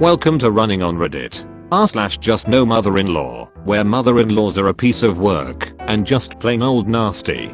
Welcome to Running on Reddit. r/just no mother-in-law, where mother-in-laws are a piece of work and just plain old nasty.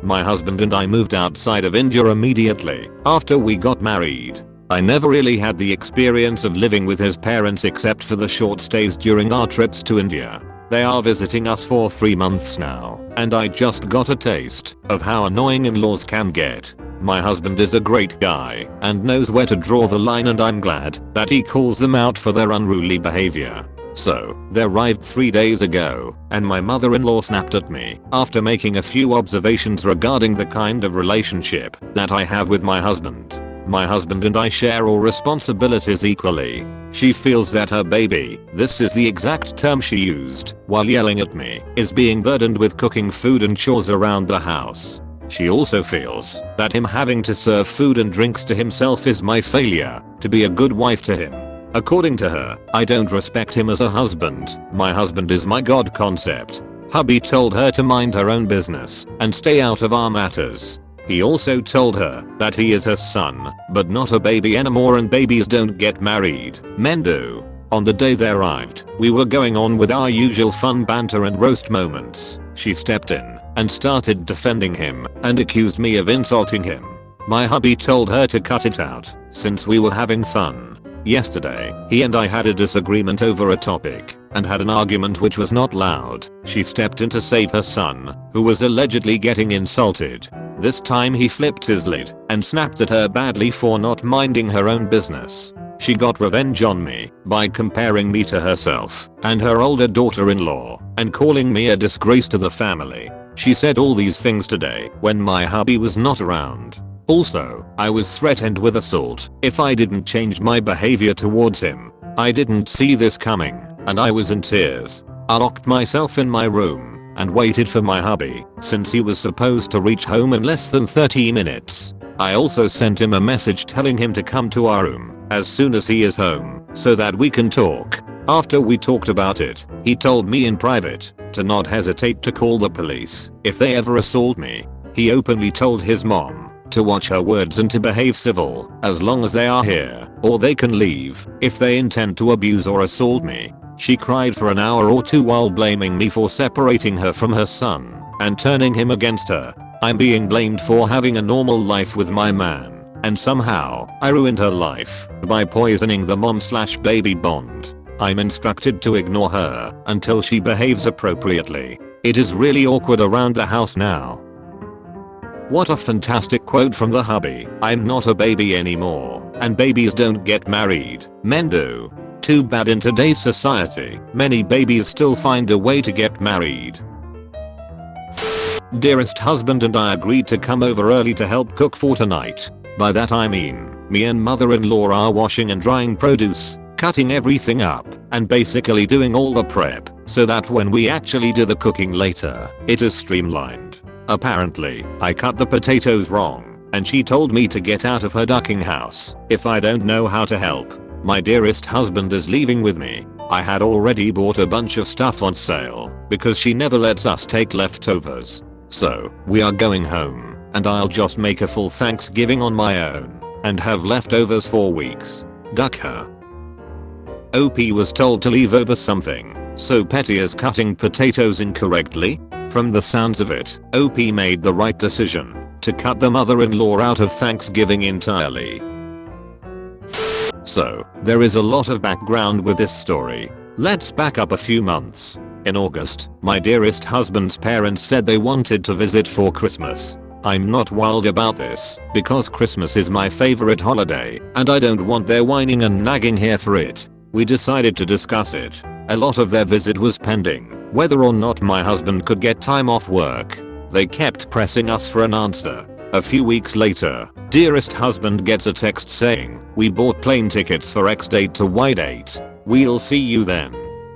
My husband and I moved outside of India immediately after we got married. I never really had the experience of living with his parents except for the short stays during our trips to India. They are visiting us for 3 months now, and I just got a taste of how annoying in-laws can get. My husband is a great guy and knows where to draw the line, and I'm glad that he calls them out for their unruly behavior. So, they arrived 3 days ago, and my mother-in-law snapped at me after making a few observations regarding the kind of relationship that I have with my husband. My husband and I share all responsibilities equally. She feels that her baby, this is the exact term she used while yelling at me, is being burdened with cooking food and chores around the house. She also feels that him having to serve food and drinks to himself is my failure to be a good wife to him. According to her, I don't respect him as a husband. My husband is my god concept. Hubby told her to mind her own business and stay out of our matters. He also told her that he is her son, but not a baby anymore, and babies don't get married, men do. On the day they arrived, we were going on with our usual fun banter and roast moments. She stepped in and started defending him and accused me of insulting him. My hubby told her to cut it out since we were having fun. Yesterday, he and I had a disagreement over a topic and had an argument which was not loud. She stepped in to save her son, who was allegedly getting insulted. This time he flipped his lid and snapped at her badly for not minding her own business. She got revenge on me by comparing me to herself and her older daughter-in-law and calling me a disgrace to the family. She said all these things today when my hubby was not around. Also, I was threatened with assault if I didn't change my behavior towards him. I didn't see this coming, and I was in tears. I locked myself in my room and waited for my hubby since he was supposed to reach home in less than 30 minutes. I also sent him a message telling him to come to our room as soon as he is home so that we can talk. After we talked about it, he told me in private to not hesitate to call the police if they ever assault me. He openly told his mom to watch her words and to behave civil as long as they are here, or they can leave if they intend to abuse or assault me. She cried for an hour or two while blaming me for separating her from her son and turning him against her. I'm being blamed for having a normal life with my man, and somehow I ruined her life by poisoning the mom/baby bond. I'm instructed to ignore her until she behaves appropriately. It is really awkward around the house now. What a fantastic quote from the hubby. I'm not a baby anymore, and babies don't get married, men do. Too bad in today's society, many babies still find a way to get married. Dearest husband and I agreed to come over early to help cook for tonight. By that I mean, me and mother-in-law are washing and drying produce, cutting everything up, and basically doing all the prep so that when we actually do the cooking later, it is streamlined. Apparently, I cut the potatoes wrong, and she told me to get out of her ducking house if I don't know how to help. My dearest husband is leaving with me. I had already bought a bunch of stuff on sale because she never lets us take leftovers. So, we are going home, and I'll just make a full Thanksgiving on my own and have leftovers for weeks. Duck her. OP was told to leave over something so petty as cutting potatoes incorrectly. From the sounds of it, OP made the right decision to cut the mother-in-law out of Thanksgiving entirely. So, there is a lot of background with this story. Let's back up a few months. In August, my dearest husband's parents said they wanted to visit for Christmas. I'm not wild about this because Christmas is my favorite holiday and I don't want their whining and nagging here for it. We decided to discuss it. A lot of their visit was pending whether or not my husband could get time off work. They kept pressing us for an answer. A few weeks later, dearest husband gets a text saying, "We bought plane tickets for X date to Y date. We'll see you then.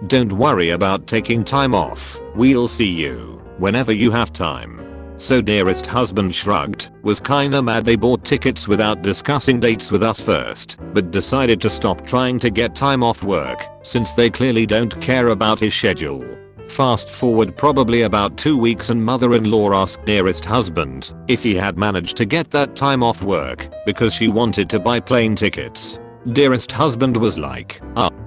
Don't worry about taking time off. We'll see you whenever you have time." So dearest husband shrugged, was kinda mad they bought tickets without discussing dates with us first, but decided to stop trying to get time off work since they clearly don't care about his schedule. Fast forward probably about 2 weeks and mother-in-law asked dearest husband if he had managed to get that time off work because she wanted to buy plane tickets. Dearest husband was like,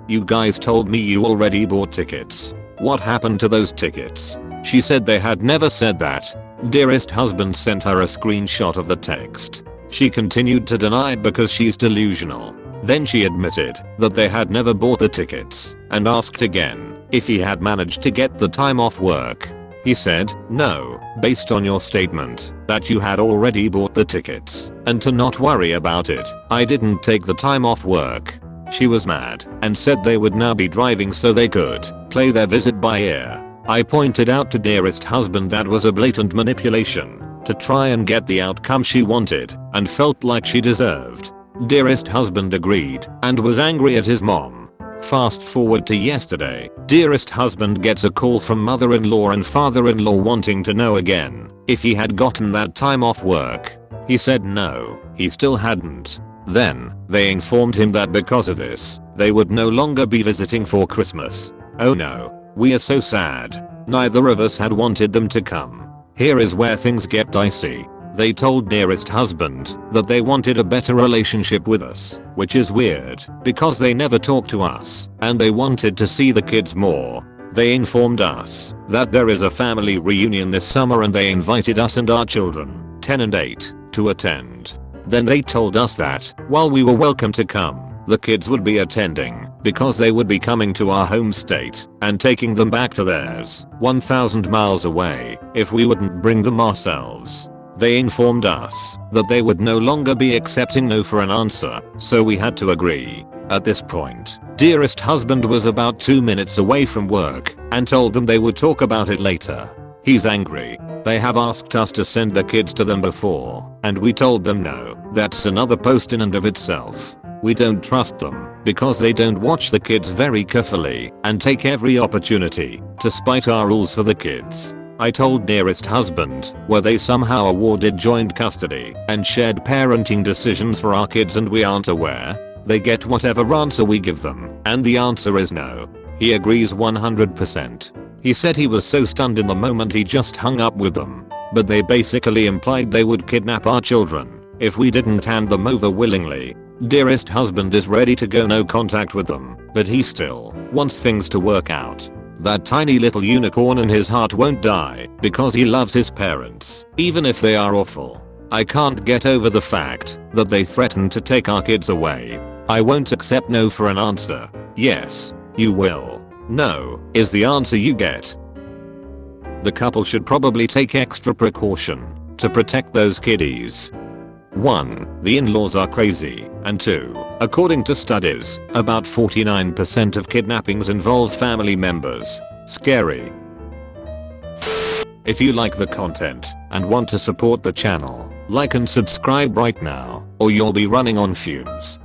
you guys told me you already bought tickets. What happened to those tickets? She said they had never said that. Dearest husband sent her a screenshot of the text. She continued to deny it because she's delusional. Then she admitted that they had never bought the tickets and asked again if he had managed to get the time off work. He said, no, based on your statement that you had already bought the tickets and to not worry about it, I didn't take the time off work. She was mad and said they would now be driving so they could play their visit by ear. I pointed out to dearest husband that was a blatant manipulation to try and get the outcome she wanted and felt like she deserved. Dearest husband agreed and was angry at his mom. Fast forward to yesterday, dearest husband gets a call from mother-in-law and father-in-law wanting to know again if he had gotten that time off work. He said no, he still hadn't. Then, they informed him that because of this, they would no longer be visiting for Christmas. Oh no, we are so sad. Neither of us had wanted them to come. Here is where things get dicey. They told dearest husband that they wanted a better relationship with us, which is weird because they never talk to us and they wanted to see the kids more. They informed us that there is a family reunion this summer and they invited us and our children, 10 and 8, to attend. Then they told us that while we were welcome to come, the kids would be attending because they would be coming to our home state and taking them back to theirs, 1,000 miles away, if we wouldn't bring them ourselves. They informed us that they would no longer be accepting no for an answer, so we had to agree. At this point, dearest husband was about 2 minutes away from work and told them they would talk about it later. He's angry. They have asked us to send the kids to them before, and we told them no. That's another post in and of itself. We don't trust them because they don't watch the kids very carefully and take every opportunity to spite our rules for the kids. I told dearest husband where they somehow awarded joint custody and shared parenting decisions for our kids and we aren't aware. They get whatever answer we give them and the answer is no. He agrees 100%. He said he was so stunned in the moment he just hung up with them. But they basically implied they would kidnap our children if we didn't hand them over willingly. Dearest husband is ready to go no contact with them, but he still wants things to work out. That tiny little unicorn in his heart won't die because he loves his parents, even if they are awful. I can't get over the fact that they threatened to take our kids away. I won't accept no for an answer. Yes, you will. No is the answer you get. The couple should probably take extra precaution to protect those kiddies. 1. The in-laws are crazy, and 2. According to studies, about 49% of kidnappings involve family members. Scary. If you like the content and want to support the channel, like and subscribe right now, or you'll be running on fumes.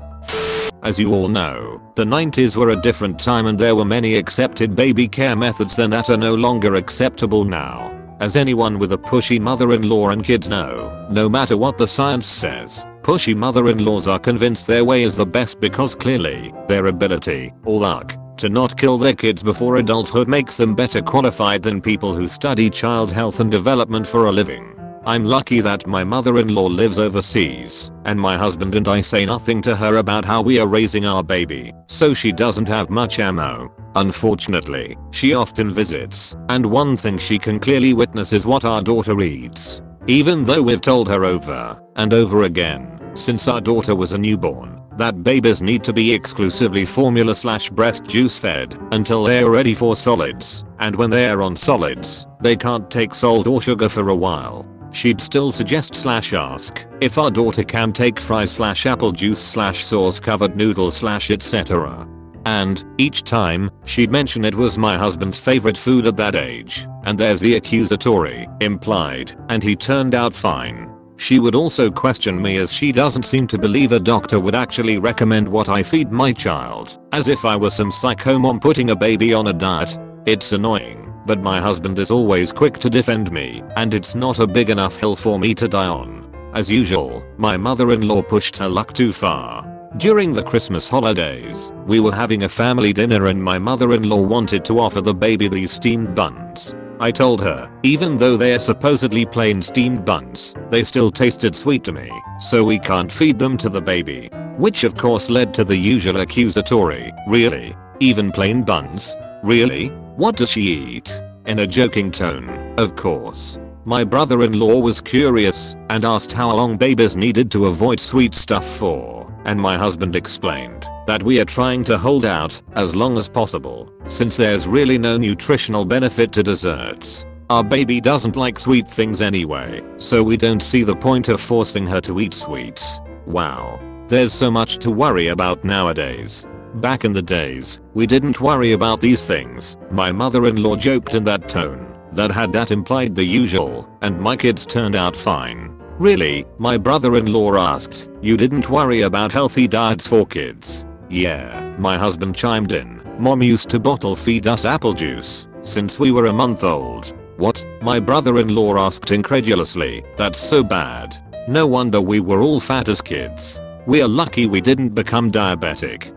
As you all know, the 90s were a different time and there were many accepted baby care methods that are no longer acceptable now. As anyone with a pushy mother-in-law and kids know, no matter what the science says, pushy mother-in-laws are convinced their way is the best because clearly, their ability, or luck, to not kill their kids before adulthood makes them better qualified than people who study child health and development for a living. I'm lucky that my mother-in-law lives overseas, and my husband and I say nothing to her about how we are raising our baby, so she doesn't have much ammo. Unfortunately, she often visits, and one thing she can clearly witness is what our daughter eats. Even though we've told her over and over again, since our daughter was a newborn, that babies need to be exclusively formula/breast juice fed until they are ready for solids, and when they are on solids, they can't take salt or sugar for a while. She'd still suggest/ask if our daughter can take fries/apple juice/sauce covered noodles/etc. And each time, she'd mention it was my husband's favorite food at that age, and there's the accusatory implied, and he turned out fine. She would also question me as she doesn't seem to believe a doctor would actually recommend what I feed my child, as if I were some psycho mom putting a baby on a diet. It's annoying, but my husband is always quick to defend me, and it's not a big enough hill for me to die on. As usual, my mother-in-law pushed her luck too far. During the Christmas holidays, we were having a family dinner and my mother-in-law wanted to offer the baby these steamed buns. I told her, even though they're supposedly plain steamed buns, they still tasted sweet to me, so we can't feed them to the baby. Which of course led to the usual accusatory, really? Even plain buns? Really? What does she eat? In a joking tone, of course. My brother-in-law was curious and asked how long babies needed to avoid sweet stuff for, and my husband explained that we are trying to hold out as long as possible since there's really no nutritional benefit to desserts. Our baby doesn't like sweet things anyway, so we don't see the point of forcing her to eat sweets. Wow. There's so much to worry about nowadays. Back in the days, we didn't worry about these things. My mother-in-law joked in that tone that implied the usual, and my kids turned out fine. Really? My brother-in-law asked. You didn't worry about healthy diets for kids? Yeah, my husband chimed in. Mom used to bottle feed us apple juice since we were a month old. What? My brother-in-law asked incredulously. That's so bad. No wonder we were all fat as kids. We're lucky we didn't become diabetic.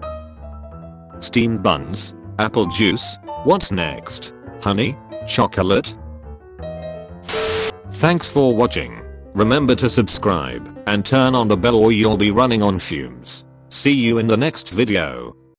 Steamed buns? Apple juice? What's next? Honey? Chocolate? Thanks for watching. Remember to subscribe and turn on the bell or you'll be running on fumes. See you in the next video.